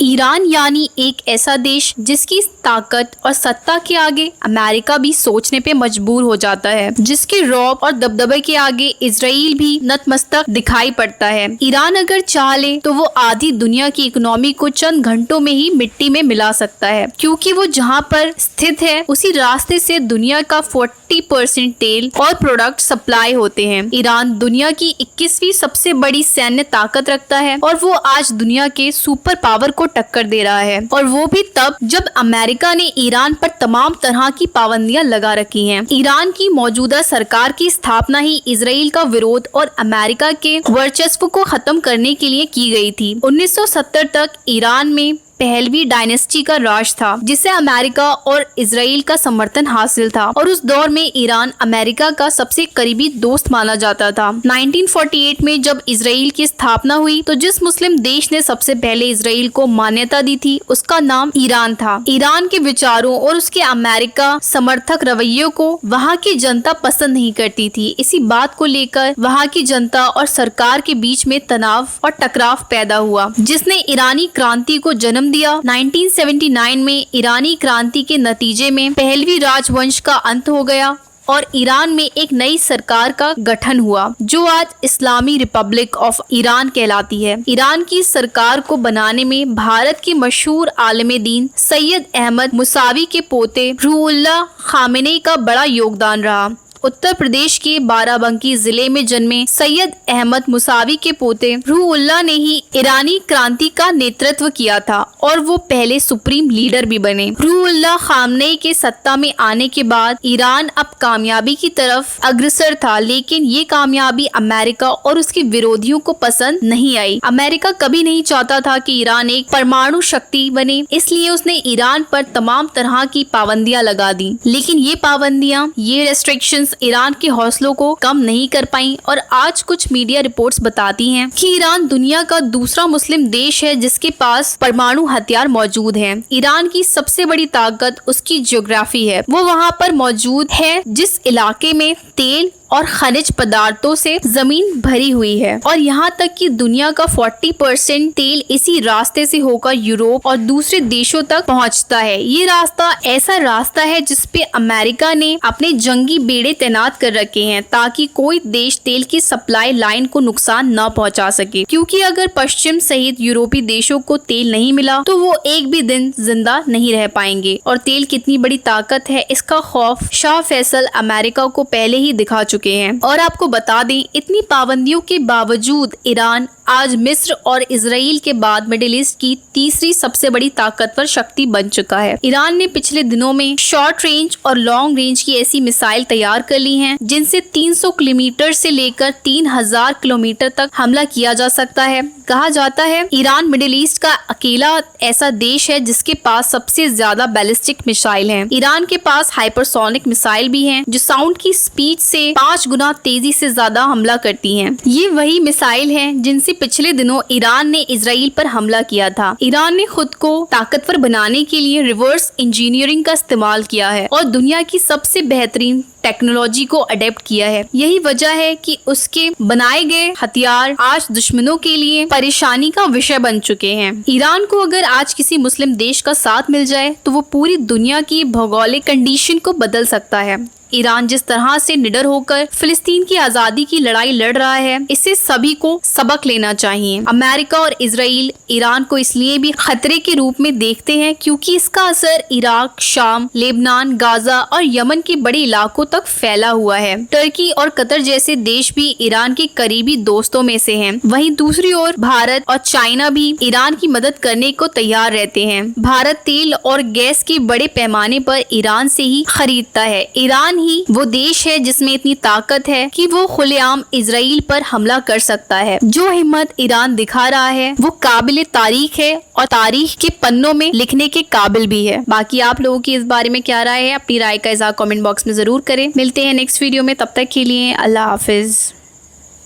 Iran यानी एक ऐसा देश जिसकी ताकत और सत्ता के आगे अमेरिका भी सोचने पे मजबूर हो जाता है, जिसके रौब और दबदबे के आगे इजराइल भी नतमस्तक दिखाई पड़ता है। ईरान अगर चाह ले तो वो आधी दुनिया की इकोनॉमी को चंद घंटों में ही मिट्टी में मिला सकता है, क्योंकि वो जहाँ पर स्थित है उसी रास्ते से दुनिया का 40% तेल और प्रोडक्ट सप्लाई होते हैं। ईरान दुनिया की 21वीं सबसे बड़ी सैन्य ताकत रखता है और वो आज दुनिया के सुपर पावर को टक्कर दे रहा है, और वो भी तब जब अमेरिका ने ईरान पर तमाम तरह की पाबंदियां लगा रखी हैं। ईरान की मौजूदा सरकार की स्थापना ही इजराइल का विरोध और अमेरिका के वर्चस्व को खत्म करने के लिए की गई थी। 1970 तक ईरान में पहलवी डायनेस्टी का राज था, जिसे अमेरिका और इजराइल का समर्थन हासिल था, और उस दौर में ईरान अमेरिका का सबसे करीबी दोस्त माना जाता था। 1948 में जब इजराइल की स्थापना हुई तो जिस मुस्लिम देश ने सबसे पहले इजराइल को मान्यता दी थी उसका नाम ईरान था। ईरान के विचारों और उसके अमेरिका समर्थक रवैयों को वहाँ की जनता पसंद नहीं करती थी। इसी बात को लेकर वहाँ की जनता और सरकार के बीच में तनाव और टकराव पैदा हुआ, जिसने ईरानी क्रांति को जन्म दिया। 1979 में ईरानी क्रांति के नतीजे में पहलवी राजवंश का अंत हो गया और ईरान में एक नई सरकार का गठन हुआ, जो आज इस्लामी रिपब्लिक ऑफ ईरान कहलाती है। ईरान की सरकार को बनाने में भारत के मशहूर आलिम दीन सैयद अहमद मुसावी के पोते रूहुल्लाह खामेनी का बड़ा योगदान रहा। उत्तर प्रदेश के बाराबंकी जिले में जन्मे सैयद अहमद मुसावी के पोते रूहुल्लाह ने ही ईरानी क्रांति का नेतृत्व किया था और वो पहले सुप्रीम लीडर भी बने। रूहुल्लाह खामेनी के सत्ता में आने के बाद ईरान अब कामयाबी की तरफ अग्रसर था, लेकिन ये कामयाबी अमेरिका और उसके विरोधियों को पसंद नहीं आई। अमेरिका कभी नहीं चाहता था कि ईरान एक परमाणु शक्ति बने, इसलिए उसने ईरान पर तमाम तरह की पाबंदियां लगा दी। लेकिन ये पाबंदियां, ये रेस्ट्रिक्शंस ईरान के हौसलों को कम नहीं कर पाई, और आज कुछ मीडिया रिपोर्ट्स बताती हैं कि ईरान दुनिया का दूसरा मुस्लिम देश है जिसके पास परमाणु हथियार मौजूद हैं। ईरान की सबसे बड़ी ताकत उसकी ज्योग्राफी है। वो वहाँ पर मौजूद है जिस इलाके में तेल और खनिज पदार्थों से जमीन भरी हुई है, और यहाँ तक कि दुनिया का 40% तेल इसी रास्ते से होकर यूरोप और दूसरे देशों तक पहुँचता है। ये रास्ता ऐसा रास्ता है जिसपे अमेरिका ने अपने जंगी बेड़े तैनात कर रखे हैं, ताकि कोई देश तेल की सप्लाई लाइन को नुकसान न पहुँचा सके, क्योंकि अगर पश्चिम सहित यूरोपीय देशों को तेल नहीं मिला तो वो एक भी दिन जिंदा नहीं रह पाएंगे। और तेल कितनी बड़ी ताकत है इसका खौफ शाह फैसल अमेरिका को पहले ही दिखा चुके हैं। और आपको बता दें, इतनी पाबंदियों के बावजूद ईरान आज मिस्र और इजराइल के बाद मिडिल ईस्ट की तीसरी सबसे बड़ी ताकतवर शक्ति बन चुका है। ईरान ने पिछले दिनों में शॉर्ट रेंज और लॉन्ग रेंज की ऐसी मिसाइल तैयार कर ली हैं, जिनसे 300 किलोमीटर से लेकर 3000 किलोमीटर तक हमला किया जा सकता है। कहा जाता है ईरान मिडिल ईस्ट का अकेला ऐसा देश है जिसके पास सबसे ज्यादा बैलिस्टिक मिसाइल हैं। ईरान के पास हाइपरसोनिक मिसाइल भी हैं, जो साउंड की स्पीड से 5 गुना तेजी से ज्यादा हमला करती हैं। ये वही मिसाइल हैं जिनसे पिछले दिनों ईरान ने इजराइल पर हमला किया था। ईरान ने खुद को ताकतवर बनाने के लिए रिवर्स इंजीनियरिंग का इस्तेमाल किया है और दुनिया की सबसे बेहतरीन टेक्नोलॉजी को अडेप्ट किया है। यही वजह है कि उसके बनाए गए हथियार आज दुश्मनों के लिए परेशानी का विषय बन चुके हैं। ईरान को अगर आज किसी मुस्लिम देश का साथ मिल जाए तो वो पूरी दुनिया की भौगोलिक कंडीशन को बदल सकता है। ईरान जिस तरह से निडर होकर फिलिस्तीन की आजादी की लड़ाई लड़ रहा है, इससे सभी को सबक लेना चाहिए। अमेरिका और इजराइल ईरान को इसलिए भी खतरे के रूप में देखते हैं क्योंकि इसका असर इराक, शाम, लेबनान, गाजा और यमन के बड़े इलाकों तक फैला हुआ है। टर्की और कतर जैसे देश भी ईरान के करीबी दोस्तों में से हैं। वहीं दूसरी ओर भारत और चाइना भी ईरान की मदद करने को तैयार रहते हैं। भारत तेल और गैस के बड़े पैमाने पर ईरान से ही खरीदता है। ईरान ही वो देश है जिसमें इतनी ताकत है कि वो खुलेआम इजराइल पर हमला कर सकता है। जो हिम्मत ईरान दिखा रहा है वो काबिल तारीख है और तारीख के पन्नों में लिखने के काबिल भी है। बाकी आप लोगों की इस बारे में क्या राय है, अपनी राय का इज़हार कमेंट बॉक्स में जरूर करें। मिलते हैं नेक्स्ट वीडियो में, तब तक के लिए अल्लाह हाफिज।